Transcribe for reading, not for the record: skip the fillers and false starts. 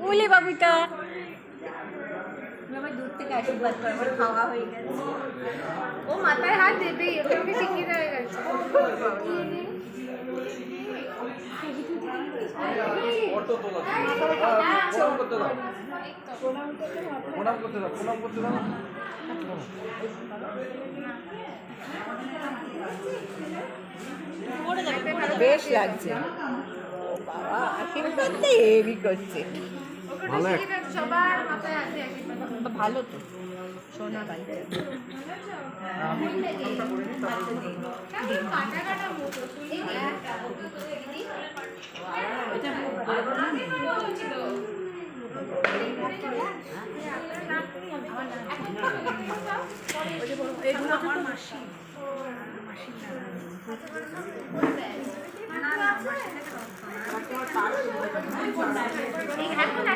ওলে বাবুটা দূর থেকে আশীর্বাদ করবার খাওয়া হয়ে গেছে। ও মাথায় হাত দেবেই, ওকে শিখিয়ে হয়ে গেছে। বেশ লাগছে। বাবা আশীর্বাদ হেভি করছে। সবার মাথায় হাত দিয়ে আশীর্বাদ। ভালো তো সোনা বাড়িতে কাটা কাটা মতো এগুলো আমার মাসি এখন